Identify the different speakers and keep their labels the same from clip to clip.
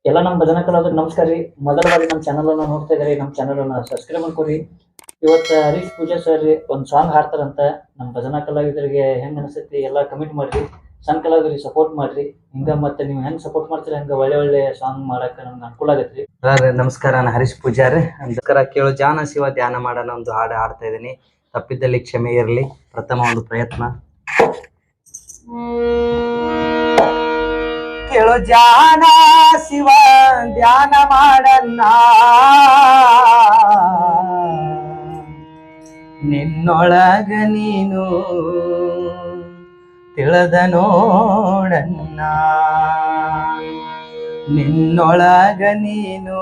Speaker 1: ಎಲ್ಲ ನಮ್ಮ ಭಜನಾ ಕಲಾವಿದರಿಗೆ ನಮಸ್ಕಾರ ರೀ. ಮೊದಲ ಬಾರಿ ನಮ್ಮ ಚಾನಲ್ ಅನ್ನ ನೋಡ್ತಾ ಇದ್ರಿ, ನಮ್ಮ ಚಾನಲ್ ಅನ್ನ ಸಬ್ಸ್ಕ್ರೈಬ್ ಮಾಡ್ಕೊರಿ. ಇವತ್ತು ಹರೀಶ್ ಪೂಜಾ ಸರ್ ಒಂದು ಸಾಂಗ್ ಹಾಡ್ತಾರಂತ. ನಮ್ಮ ಭಜನಾ ಕಲಾವಿದರಿಗೆ ಹೆಂಗ್ ಅನಿಸ್ತೈತಿ ಎಲ್ಲ ಕಮೆಂಟ್ ಮಾಡ್ರಿ. ಸಣ್ಣ ಕಲಾವಿದರಿಗೆ ಸಪೋರ್ಟ್ ಮಾಡ್ರಿ. ಹಿಂಗ ಮತ್ತೆ ನೀವು ಹೆಂಗ್ ಸಪೋರ್ಟ್ ಮಾಡ್ತೀರಿ ಹಂಗ ಒಳ್ಳೆ ಒಳ್ಳೆ ಸಾಂಗ್ ಮಾಡಕ್ ನಮ್ಗೆ ಅನುಕೂಲ ಆಗತ್ರಿ.
Speaker 2: ನಮಸ್ಕಾರ, ನಾನು ಹರೀಶ್ ಪೂಜಾರಿ. ನಮಸ್ಕಾರ. ಕೇಳು ಜಾನ ಶಿವ ಧ್ಯಾನ ಮಾಡೋಣ ಒಂದು ಹಾಡು ಹಾಡ್ತಾ ಇದ್ದೀನಿ. ತಪ್ಪಿದ್ದಲ್ಲಿ ಕ್ಷಮೆ ಇರಲಿ. ಪ್ರಥಮ ಒಂದು ಪ್ರಯತ್ನ. ಕೇಳು ಜಾನ ಶಿವ ಧ್ಯಾನ ಮಾಡನ್ನ, ನಿನ್ನೊಳಗ ನೀನು ತಿಳಿದ ನೋಡನ್ನ, ನಿನ್ನೊಳಗ ನೀನು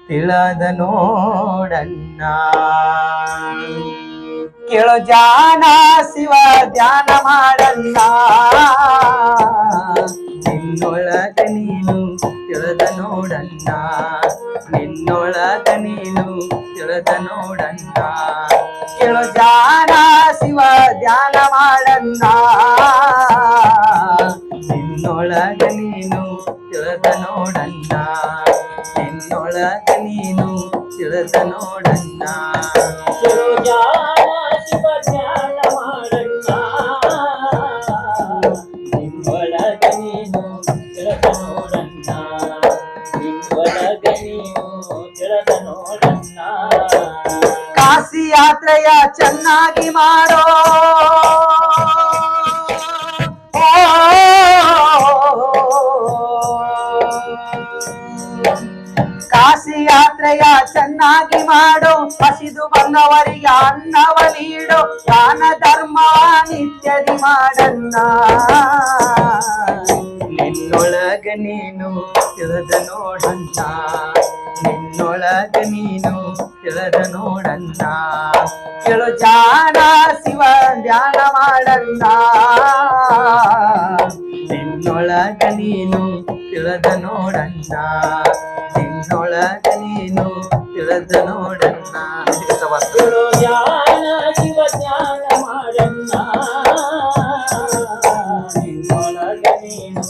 Speaker 2: ತಿಳಿದ ನೋಡನ್ನ. ಕೇಳು ಜಾನ ಶಿವ ಧ್ಯಾನ ಮಾಡನ್ನ, ನಿನ್ನೊಳಗ ನೀನು ತಿಳಿದ ನೋಡನ್ನ, ನಿನ್ನೊಳಗ ನೀನು ತಿಳಿದ ನೋಡನ್ನ. ಕೇಳು ಜಾನ ಶಿವ ಧ್ಯಾನ ಮಾಡನ್ನ, ನಿನ್ನೊಳಗ ನೀನು ತಿಳಿದ ನೋಡನ್ನ, ನಿನ್ನೊಳಗ ನೀನು ತಿಳಿದ ನೋಡನ್ನ.
Speaker 1: ಕೇಳು ಜಾನ ಶಿವ ಧ್ಯಾನ ಮಾಡನ್ನ, ನಿನ್ನೊಳಗ ನೀನು ತಿಳಿದ ನೋಡನ್ನ, ನಿನ್ನೊಳಗ ನೀನು ತಿಳಿದ ನೋಡನ್ನ.
Speaker 2: ಕಾಶಿ ಯಾತ್ರೆಯ ಚೆನ್ನಾಗಿ ಮಾಡೋ, ಕಾಶಿ ಯಾತ್ರೆಯ ಚೆನ್ನಾಗಿ ಮಾಡು, ಹಸಿದು ಬಂದವರಿಗೆ ಅನ್ನವ ನೀಡು, ದಾನ ಧರ್ಮ ನಿತ್ಯದಿ ಮಾಡನ್ನ, ನಿನ್ನೊಳಗ ನೀನು ತಿಳಿದ ನೋಡನ್ನ, ನಿನ್ನೊಳಗ ನೀನು ತಿಳಿದ ನೋಡನ್ನ. ಕೇಳು ಜಾನ ಶಿವ ಧ್ಯಾನ ಮಾಡನ್ನ, ನಿನ್ನೊಳಗ ನೀನು ತಿಳಿದ ನೋಡನ್ನ, ನಿನ್ನೊಳಗ ನೀನು ತಿಳಿದ ನೋಡನ್ನ.
Speaker 1: ಕೇಳು ಜಾನ ಶಿವ ಧ್ಯಾನ ಮಾಡನ್ನ, ನಿನ್ನೊಳಗ ನೀನು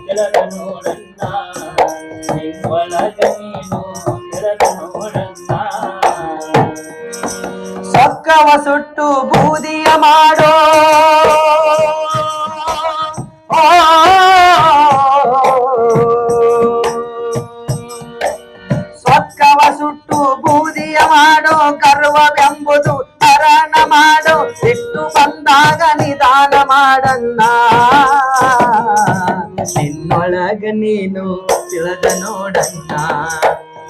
Speaker 1: ತಿಳಿದ ನೋಡನ್ನ, ನಿನ್ನೊಳಗ ನೀನು ತಿಳಿದ ನೋಡನ್ನ.
Speaker 2: ಸೊಕ್ಕವ ಸುಟ್ಟು ಬೂದಿಯ ಮಾಡೋ, ಸೊಕ್ಕವ ಸುಟ್ಟು ಬೂದಿಯ ಮಾಡೋ, ಗರ್ವವೆಂಬುದು ಹರಣ ಮಾಡೋ, ಸಿಟ್ಟು ಬಂದಾಗ ನಿಧಾನ ಮಾಡನ್ನ, ನಿನ್ನೊಳಗ ನೀನು ತಿಳಿದ ನೋಡನ್ನ,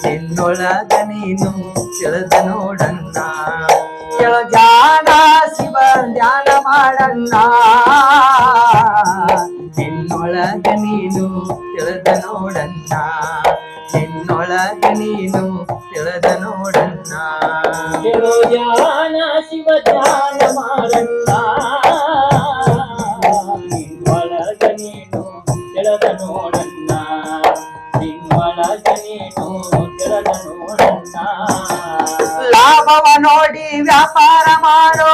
Speaker 2: ನಿನ್ನೊಳಗ ನೀನು ತಿಳಿದ ನೋಡನ್ನ. ಕೇಳು ಜಾನ ಶಿವ ಧ್ಯಾನ ಮಾಡನ್ನ, ನಿನ್ನೊಳಗ ನೀನು ತಿಳಿದ ನೋಡನ್ನ, ನಿನ್ನೊಳಗ ನೀನು ತಿಳಿದ ನೋಡನ್ನ.
Speaker 1: ಕೇಳು ಜಾನ ಶಿವ ಧ್ಯಾನ ಮಾಡನ್ನ, ನಿನ್ನೊಳಗ ನೀನು ತಿಳಿದ ನೋಡನ್ನ, ನಿನ್ನೊಳಗ ನೀನು ತಿಳಿದ ನೋಡನ್ನ.
Speaker 2: ಲಾಭವ ನೋಡಿ ವ್ಯಾಪಾರ ಮಾಡೋ,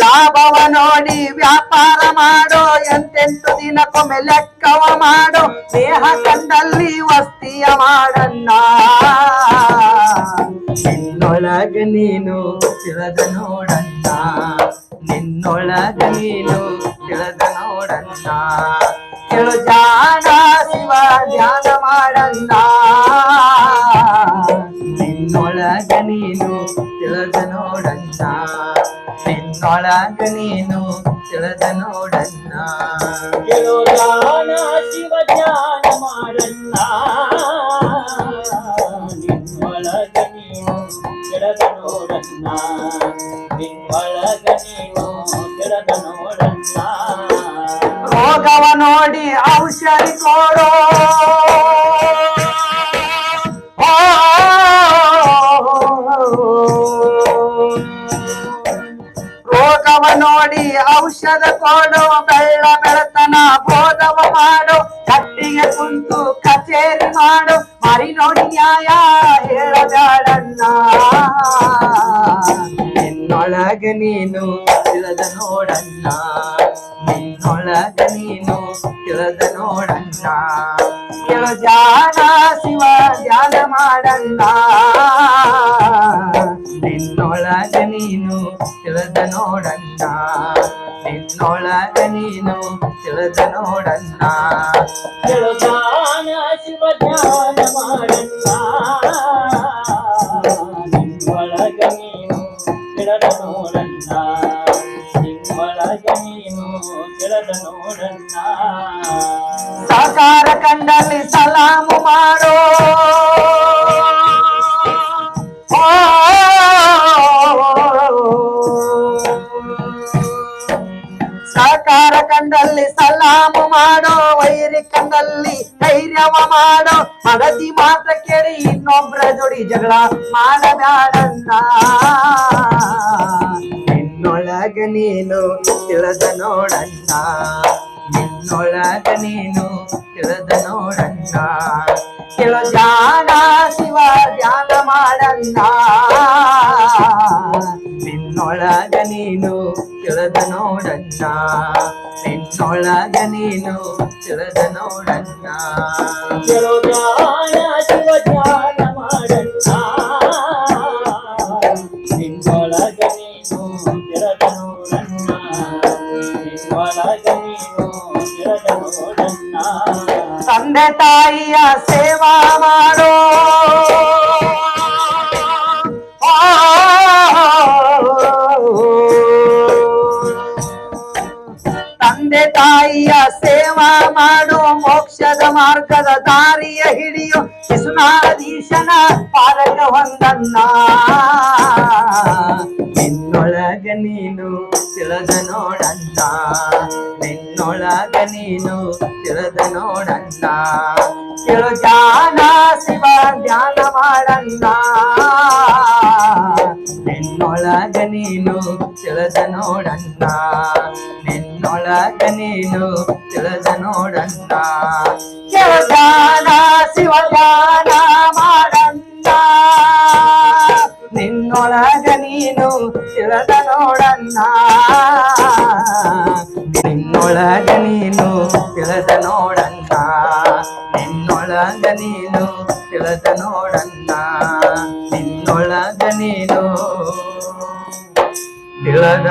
Speaker 2: ಲಾಭವ ನೋಡಿ ವ್ಯಾಪಾರ ಮಾಡೋ, ಎಂತೆಂಟು ದಿನಕ್ಕೊಮ್ಮೆ ಲೆಕ್ಕವ ಮಾಡೋ, ದೇಹ ಕಂಡಲ್ಲಿ ವಸ್ತಿಯ ಮಾಡನ್ನ, ನಿನ್ನೊಳಗ ನೀನು ತಿಳಿದ ನೋಡನ್ನ, ನಿನ್ನೊಳಗ ನೀನು ತಿಳಿದ ನೋಡನ್ನ. ಕೇಳು ಜಾನ ಶಿವ ಧ್ಯಾನ ಮಾಡನ್ನ, ನಿನ್ನೊಳಗ ನೀನು ತಿಳಿದ ನೋಡನ್ನ, ನಿನ್ನೊಳಗ ನೀನು ತಿಳಿದ ನೋಡನ್ನ.
Speaker 1: ಕೇಳು ಜಾನ ಶಿವ ಧ್ಯಾನ ಮಾಡನ್ನ, ನಿನ್ನೊಳಗ ನೀನು ತಿಳಿದ ನೋಡನ್ನ, ನಿನ್ನೊಳಗ ನೀನು ತಿಳಿದ ನೋಡನ್ನ.
Speaker 2: ರೋಗವ ನೋಡಿ ಔಷಧಿ ಕೊಡೋ, ರೋಗವ ನೋಡಿ ಔಷಧ ಕೊಡು, ಬೆಳ್ಳ ಬೆಳತನ ಬೋಧವ ಮಾಡು, ಕಟ್ಟಿಗೆ ಕುಂತು ಕಚೇರಿ ಮಾಡು, ಮರಿ ನೋಡಿ ನ್ಯಾಯ ಹೇಳಬೇಡನ್ನ, ನಿನ್ನೊಳಗ ನೀನು ತಿಳಿದ ನೋಡಣ್ಣ ನಿನ್ನೊಳಗ ನೀನು ತಿಳಿದ ನೋಡಣ್ಣ ಕೇಳು ಧ್ಯಾನ ಶಿವ ಧ್ಯಾನ ಮಾಡಣ್ಣ ನಿನ್ನೊಳಗ ನೀನು ತಿಳಿದ ನೋಡಣ್ಣ ನಿನ್ನೊಳಗ ನೀನು ತಿಳಿದ ನೋಡಣ್ಣ
Speaker 1: ಕೇಳು ಧ್ಯಾನ ಶಿವ ಧ್ಯಾನ ಮಾಡಣ್ಣ ನಿನ್ನೊಳಗ ನೀನು ತಿಳಿದ ನೋಡಣ್ಣ ನಿನ್ನೊಳಗ ನೀನು ತಿಳಿದ ನೋಡಣ್ಣ
Speaker 2: ಸಾಕಾರ ಕಂಡಲ್ಲಿ ಸಲಾಮು ಮಾಡೋ ಸಾಕಾರ ಕಂಡಲ್ಲಿ ಸಲಾಮು ಮಾಡೋ ವೈರಿ ಕಂಡಲ್ಲಿ ಧೈರ್ಯವ ಮಾಡೋ ಮಗತಿ ಮಾತ ಕೇಳಿ ಇನ್ನೊಬ್ರ ಜೋಡಿ ಜಗಳ ಮಾಡಬ್ಯಾಡಣ್ಣ ನಿನ್ನೊಳಗ ನೀನು ತಿಳಿದ ನೋಡಣ್ಣ ನಿನ್ನೊಳಗ ನೀನು ತಿಳಿದ ನೋಡಣ್ಣ ಕೇಳು ಧ್ಯಾನ ಶಿವ ಧ್ಯಾನ ಮಾಡಣ್ಣ ನಿನ್ನೊಳಗ ನೀನು ತಿಳಿದ ನೋಡಣ್ಣ ನಿನ್ನೊಳಗ ನೀನು ತಿಳಿದ ನೋಡಣ್ಣ
Speaker 1: ಕೇಳು ಧ್ಯಾನ ಶಿವ ಧ್ಯಾನ ಮಾಡಣ್ಣ ನಿನ್ನೊಳಗ ನೀನು ತಿಳಿದ ನೋಡಣ್ಣ ನಿನ್ನೊಳಗ ನೀನು ತಿಳಿದ ನೋಡಣ್ಣ
Speaker 2: ತಂದೆ ತಾಯಿಯ ಸೇವಾ ಮಾಡೋ ತಂದೆ ತಾಯಿಯ ಸೇವಾ ಮಾಡೋ ಮೋಕ್ಷದ ಮಾರ್ಗದ ದಾರಿಯ ಹಿಡಿಯೋ ವಿಶ್ವನಾಧೀಶನ ಪಾಲಕ ಹೊಂದಣ್ಣ ನಿನ್ನೊಳಗ ನೀನು ತಿಳಿದ ನೋಡಣ್ಣ ನಿನ್ನೊಳಗ ನೀನು ತಿಳಿದ ನೋಡಣ್ಣ ಕೇಳು ಧ್ಯಾನ ಶಿವ ಧ್ಯಾನ ಮಾಡಣ್ಣ ನಿನ್ನೊಳಗ ನೀನು ತಿಳಿದ ನೋಡಣ್ಣ ನಿನ್ನೊಳಗ ನೀನು ತಿಳಿದ ನೋಡಣ್ಣ ಕೇಳು ಧ್ಯಾನ ಶಿವ ಧ್ಯಾನ ಮಾಡಣ್ಣ ನಿನ್ನೊಳಗ ನೀನು ತಿಳಿದ ನೋಡಣ್ಣ ನಿನ್ನೊಳಗ ನೀನು ತಿಳಿದ ನೋಡಣ್ಣ ನಿನ್ನೊಳಗ ನೀನು ತಿಳಿದ ನೋಡಣ್ಣ ನಿನ್ನೊಳಗ ನೀನು ತಿಳಿದ